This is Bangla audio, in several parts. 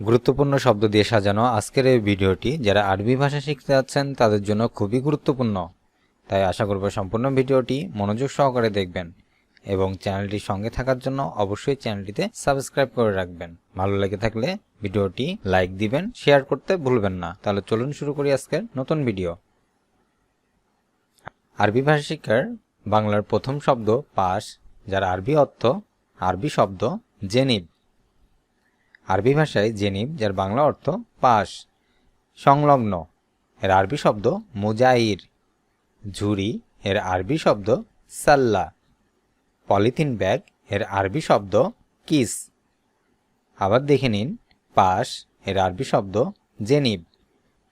গুরুত্বপূর্ণ শব্দ দিয়ে সাজানো আজকের এই ভিডিওটি যারা আরবি ভাষা শিখতে যাচ্ছেন তাদের জন্য খুবই গুরুত্বপূর্ণ। তাই আশা করব সম্পূর্ণ ভিডিওটি মনোযোগ সহকারে দেখবেন এবং চ্যানেলটির সঙ্গে থাকার জন্য অবশ্যই চ্যানেলটিতে সাবস্ক্রাইব করে রাখবেন। ভালো লেগে থাকলে ভিডিওটি লাইক দিবেন, শেয়ার করতে ভুলবেন না। তাহলে চলুন শুরু করি আজকের নতুন ভিডিও। আরবি ভাষা শিক্ষার বাংলার প্রথম শব্দ পাশ, যার আরবি অর্থ আরবি শব্দ জেনিব। আরবি ভাষায় জেনিব যার বাংলা অর্থ পাশ। সংলগ্ন এর আরবি শব্দ মুজাইর। ঝুড়ি এর আরবি শব্দ সাল্লা। পলিথিন ব্যাগ এর আরবি শব্দ কিস। আবার দেখে নিন, পাশ এর আরবি শব্দ জেনিব,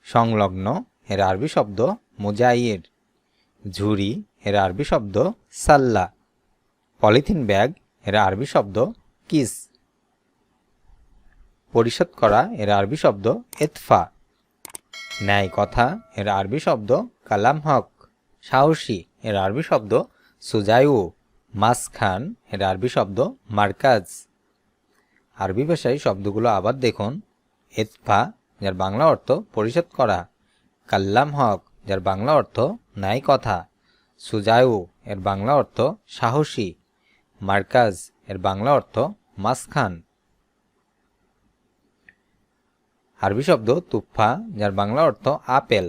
সংলগ্ন এর আরবি শব্দ মুজাইর, ঝুড়ি এর আরবি শব্দ সাল্লা, পলিথিন ব্যাগ এর আরবি শব্দ কিস। পরিশোধ করা এর আরবি শব্দ ইতফা। ন্যায় কথা এর আরবি শব্দ কালাম হক। সাহসী এর আরবি শব্দ সুজায়ু। মাঝখান এর আরবি শব্দ মার্কাজ। আরবি ভাষায় শব্দগুলো আবার দেখুন। ইতফা যার বাংলা অর্থ পরিশোধ করা। কাল্লাম হক যার বাংলা অর্থ ন্যায় কথা। সুজায়ু এর বাংলা অর্থ সাহসী। মার্কাজ এর বাংলা অর্থ মাঝখান। আরবি শব্দ তুফা যার বাংলা অর্থ আপেল।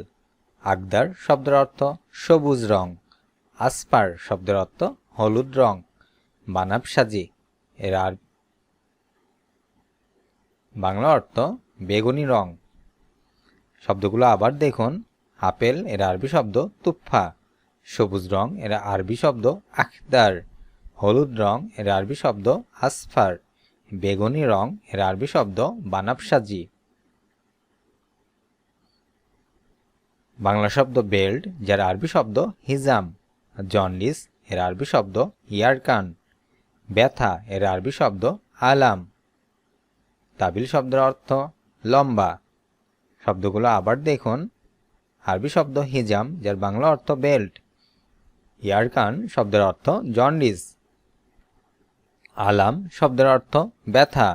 আগদার শব্দের অর্থ সবুজ রং। আসপার শব্দের অর্থ হলুদ রং। বানাবসাজি এর বাংলা অর্থ বেগুনি রং। শব্দগুলো আবার দেখুন। আপেল এর আরবি শব্দ তুফা। সবুজ রং এর আরবি শব্দ আখদার। হলুদ রং এর আরবি শব্দ আসফার। বেগুনি রং এর আরবি শব্দ বানাবসাজি। বাংলা শব্দ বেল্ট যার আরবি শব্দ হিজাম। জন্ডিস এর আরবি শব্দ ইয়ারকান। ব্যথা এর আরবি শব্দ আলাম। তাবিল শব্দের অর্থ লম্বা। শব্দগুলো আবার দেখুন। আরবি শব্দ হিজাম যার বাংলা অর্থ বেল্ট। ইয়ারকান শব্দের অর্থ জন্ডিস। আলাম শব্দের অর্থ ব্যথা।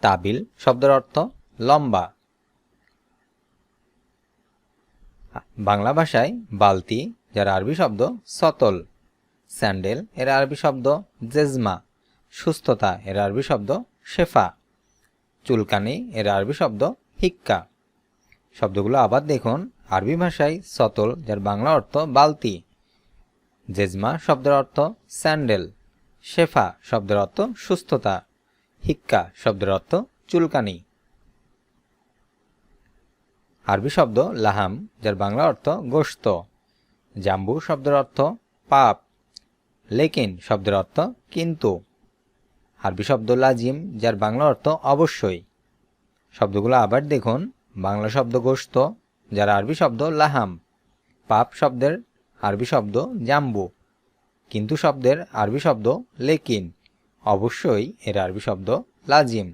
তাবিল শব্দের অর্থ লম্বা। বাংলা ভাষায় বালতি যার আরবি শব্দ সতল। স্যান্ডেল এর আরবি শব্দ জেজমা। সুস্থতা এর আরবি শব্দ শেফা। চুলকানি এর আরবি শব্দ হিক্কা। শব্দগুলো আবার দেখুন। আরবি ভাষায় সতল যার বাংলা অর্থ বালতি। জেজমা শব্দের অর্থ স্যান্ডেল। শেফা শব্দের অর্থ সুস্থতা। হিক্কা শব্দের অর্থ চুলকানি। আরবি শব্দ লাহাম যার বাংলা অর্থ গোশত। জাম্বু শব্দের অর্থ পাপ। লেকিন শব্দের অর্থ কিন্তু। আরবি শব্দ লাজিম যার বাংলা অর্থ অবশ্যই। শব্দগুলো আবার দেখুন। বাংলা শব্দ গোশত যার আরবি শব্দ লাহাম। পাপ শব্দের আরবি শব্দ জাম্বু। কিন্তু শব্দের আরবি শব্দ লেকিন। অবশ্যই এর আরবি শব্দ লাজিম।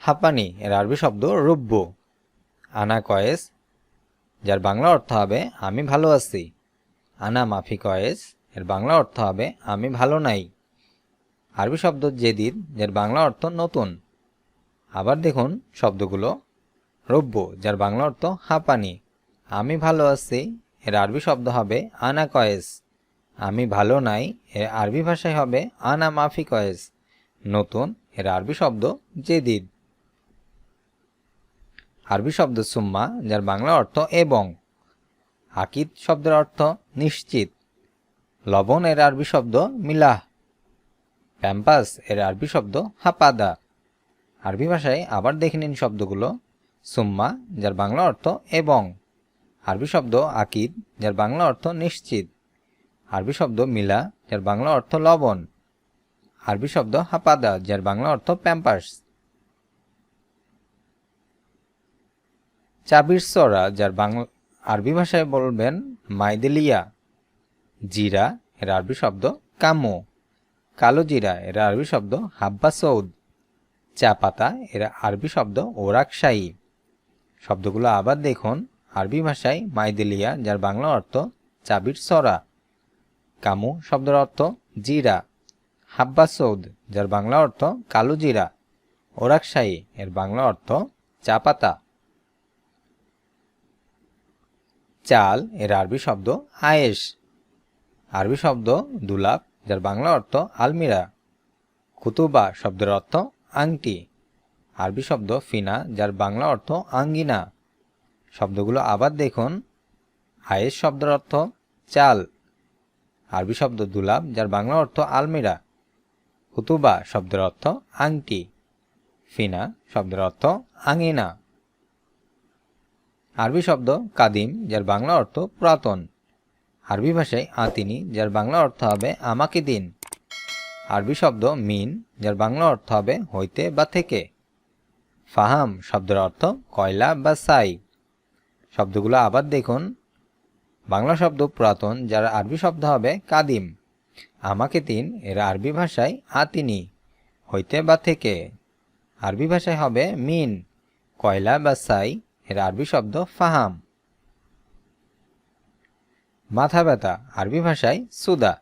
হাঁপানি এর আরবি শব্দ রব্বু। আনা কয়েস যার বাংলা অর্থ হবে আমি ভালো আছি। আনা মাফি কয়েস এর বাংলা অর্থ হবে আমি ভালো নাই। আরবি শব্দ জেদিদ যার বাংলা অর্থ নতুন। আবার দেখুন শব্দগুলো। রব্বু যার বাংলা অর্থ হাঁপানি। আমি ভালো আছি এর আরবি শব্দ হবে আনা কয়েস। আমি ভালো নাই এর আরবি ভাষায় হবে আনা মাফি কয়েস। নতুন এর আরবি শব্দ জেদিদ। আরবি শব্দ সুম্মা যার বাংলা অর্থ এবং। আকিদ শব্দের অর্থ নিশ্চিত। লবণ এর আরবি শব্দ মিলাহ। প্যাম্পাস এর আরবি শব্দ হাপাদা। আরবি ভাষায় আবার দেখে নিন শব্দগুলো। সুম্মা যার বাংলা অর্থ এবং। আরবি শব্দ আকিদ যার বাংলা অর্থ নিশ্চিত। আরবি শব্দ মিলা যার বাংলা অর্থ লবণ। আরবি শব্দ হাপাদা যার বাংলা অর্থ প্যাম্পাস। চাবির সরা যার বাংলা আরবি ভাষায় বলবেন মাইদেলিয়া। জিরা এর আরবি শব্দ কামো। কালো জিরা এর আরবি শব্দ হাব্বা সৌদ। চা পাতা এর আরবি শব্দ ওরাকশাহী। শব্দগুলো আবার দেখুন। আরবি ভাষায় মাইদেলিয়া যার বাংলা অর্থ চাবির সরা। কামু শব্দের অর্থ জিরা। হাব্বা সৌদ, যার বাংলা অর্থ কালো জিরা। ওরাকশাহী, এর বাংলা অর্থ চা পাতা। চাল, এর আরবি শব্দ আয়েশ। আরবি শব্দ দুলাপ, যার বাংলা অর্থ আলমিরা। কুতুবা শব্দের অর্থ আংটি। আরবি শব্দ ফিনা, যার বাংলা অর্থ আঙ্গিনা। শব্দগুলো আবার দেখুন। আয়েশ শব্দের অর্থ চাল। আরবি শব্দ দুলাপ, যার বাংলা অর্থ আলমিরা। কুতুবা শব্দের অর্থ আংটি। ফিনা শব্দের অর্থ আঙ্গিনা। আরবি শব্দ কাদিম, যার বাংলা অর্থ পুরাতন। আরবি ভাষায় আতিনি, যার বাংলা অর্থ হবে আমাকে দিন। আরবি শব্দ মিন, যার বাংলা অর্থ হবে হইতে বা থেকে। ফাহাম শব্দের অর্থ কয়লা বা ছাই। শব্দগুলো আবার দেখুন। বাংলা শব্দ পুরাতন, যার আরবি শব্দ হবে কাদিম। আমাকে দিন, এর আরবি ভাষায় আতিনি, হইতে বা থেকে। আরবি ভাষায় হবে মিন, কয়লা বা ছাই। এর আরবি শব্দ ফাহাম। মাথা ব্যথা, আরবি ভাষায় সুদা।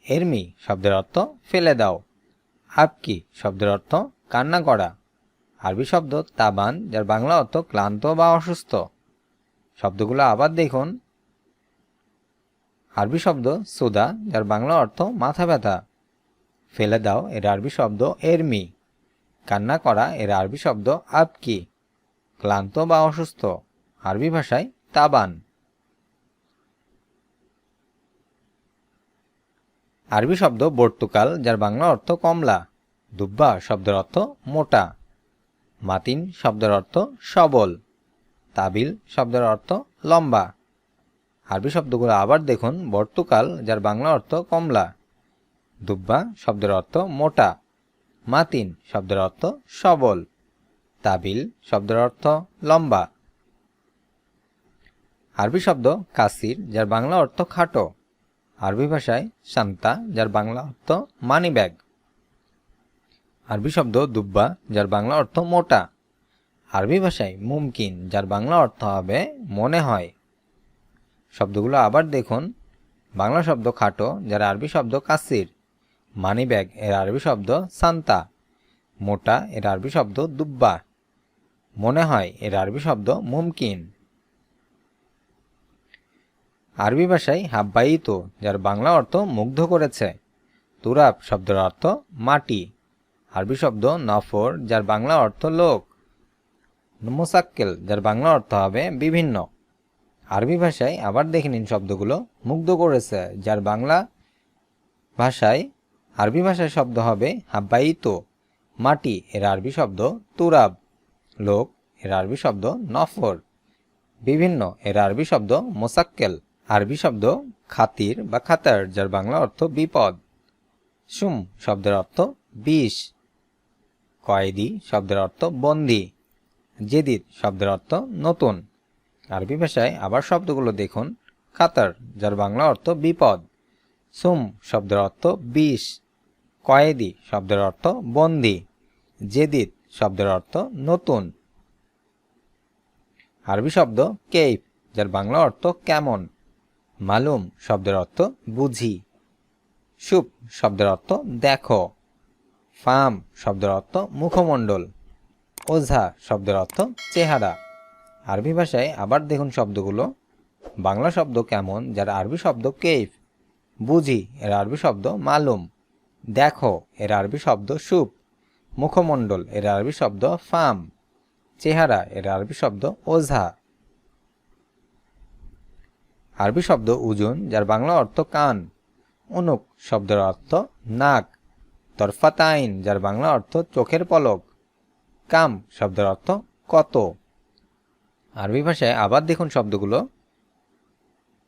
এরমি শব্দের অর্থ ফেলে দাও। আপকি শব্দের অর্থ কান্না করা। আরবি শব্দ তাবান, যার বাংলা অর্থ ক্লান্ত বা অসুস্থ। শব্দগুলো আবার দেখুন। আরবি শব্দ সুদা, যার বাংলা অর্থ মাথা ব্যথা। ফেলে দাও, এর আরবি শব্দ এরমি। কান্না করা, এর আরবি শব্দ আপকি। ক্লান্ত বা অসুস্থ, আরবি ভাষায় তাবান। আরবি শব্দ পর্তুকাল, যার বাংলা অর্থ কমলা। দুব্বা শব্দের অর্থ মোটা। মাতিন শব্দের অর্থ সবল। তাবিল শব্দের অর্থ লম্বা। আরবি শব্দগুলো আবার দেখুন। পর্তুকাল, যার বাংলা অর্থ কমলা। দুব্বা শব্দের অর্থ মোটা। মাতিন শব্দের অর্থ সবল। তাবিল শব্দের অর্থ লম্বা। আরবি শব্দ কাসির, যার বাংলা অর্থ খাটো। আরবি ভাষায় শান্তা, যার বাংলা অর্থ মানি ব্যাগ। আরবি শব্দ দুব্বা, যার বাংলা অর্থ মোটা। আরবি ভাষায় মুমকিন, যার বাংলা অর্থ হবে মনে হয়। শব্দগুলো আবার দেখুন। বাংলা শব্দ খাটো, যার আরবি শব্দ কাসির। মানি ব্যাগ, এর আরবি শব্দ সান্তা। মোটা, এর আরবি শব্দ দুব্বা। মনে হয়, এর আরবি শব্দ মুমকিন। আরবি ভাষায় হাব্বাইতো, যার বাংলা অর্থ মুগ্ধ করেছে। তুরাব শব্দের অর্থ মাটি। আরবি শব্দ নফর, যার বাংলা অর্থ লোক। মুসাক্কেল, যার বাংলা অর্থ হবে বিভিন্ন। আরবি ভাষায় আবার দেখে নিন শব্দগুলো। মুগ্ধ করেছে, যার বাংলা ভাষায় আরবি ভাষায় শব্দ হবে হাব্বাইতো। মাটি, এর আরবি শব্দ তুরাব। লোক, এর আরবি শব্দ নফর। বিভিন্ন, এর আরবি শব্দ মোসাক্কেল। আরবি শব্দ খাতির বা খাতার, যার বাংলা অর্থ বিপদ। সুম শব্দের অর্থ বিষ। কয়েদি শব্দের অর্থ বন্দী। জেদিদ শব্দের অর্থ নতুন। আরবি ভাষায় আবার শব্দগুলো দেখুন। খাতার, যার বাংলা অর্থ বিপদ। সুম শব্দের অর্থ বিষ। কয়েদি শব্দের অর্থ বন্দী। জেদিদ শব্দের অর্থ নতুন। আরবি শব্দ কেইফ, যার বাংলা অর্থ কেমন। মালুম শব্দের অর্থ বুঝি। সুপ শব্দের অর্থ দেখো। ফাম শব্দের অর্থ মুখমণ্ডল। ওঝা শব্দের অর্থ চেহারা। আরবি ভাষায় আবার দেখুন শব্দগুলো। বাংলা শব্দ কেমন, যার আরবি শব্দ কেইফ। বুঝি, এর আরবি শব্দ মালুম। দেখো, এর আরবি শব্দ সুপ। মুখমণ্ডল, এর আরবি শব্দ ফাম। চেহারা, এর আরবি শব্দ ওঝা। আরবি শব্দ উজুন, যার বাংলা অর্থ কান। উনুক শব্দের অর্থ নাক। তরফাতাইন, যার বাংলা অর্থ চোখের পলক। কাম শব্দের অর্থ কত। আরবি ভাষায় আবার দেখুন শব্দগুলো।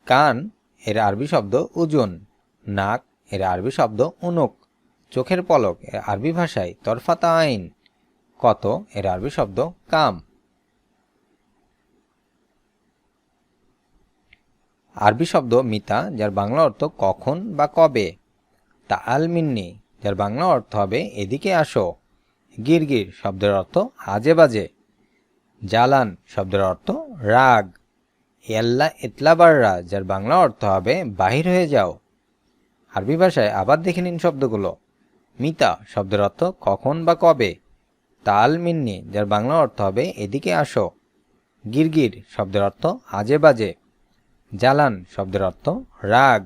কান, এর আরবি শব্দ উজুন। নাক, এর আরবি শব্দ উনুক। চোখের পলক, এর আরবি ভাষায় তরফাতাইন। কত, এর আরবি শব্দ কাম। আরবি শব্দ মিতা, যার বাংলা অর্থ কখন বা কবে। তাআল মিন্নি, যার বাংলা অর্থ হবে এদিকে আসো। গিরগির শব্দের অর্থ আজে বাজে। জালান শব্দের অর্থ রাগ। ইয়াল্লা ইতলাবাররা, যার বাংলা অর্থ হবে বাহির হয়ে যাও। আরবি ভাষায় আবার দেখে নিন শব্দগুলো। মিতা শব্দের অর্থ কখন বা কবে। তাল মিন্নি যার বাংলা অর্থ হবে এদিকে আসো। গিরগির শব্দের অর্থ আজে বাজে। জালান শব্দের অর্থ রাগ।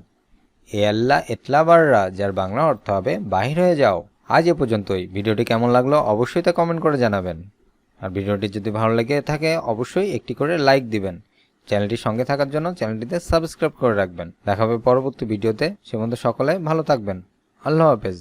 এ আল্লাহ এতলা বাররা যার বাংলা অর্থ হবে বাহির হয়ে যাও। আজ এ পর্যন্তই। ভিডিওটি কেমন লাগলো অবশ্যই তা কমেন্ট করে জানাবেন। আর ভিডিওটি যদি ভালো লেগে থাকে অবশ্যই একটি করে লাইক দিবেন। চ্যানেলটির সঙ্গে থাকার জন্য চ্যানেলটিতে সাবস্ক্রাইব করে রাখবেন। দেখা হবে পরবর্তী ভিডিওতে। সে পর্যন্ত সকলে ভালো থাকবেন। আল্লাহ হাফেজ।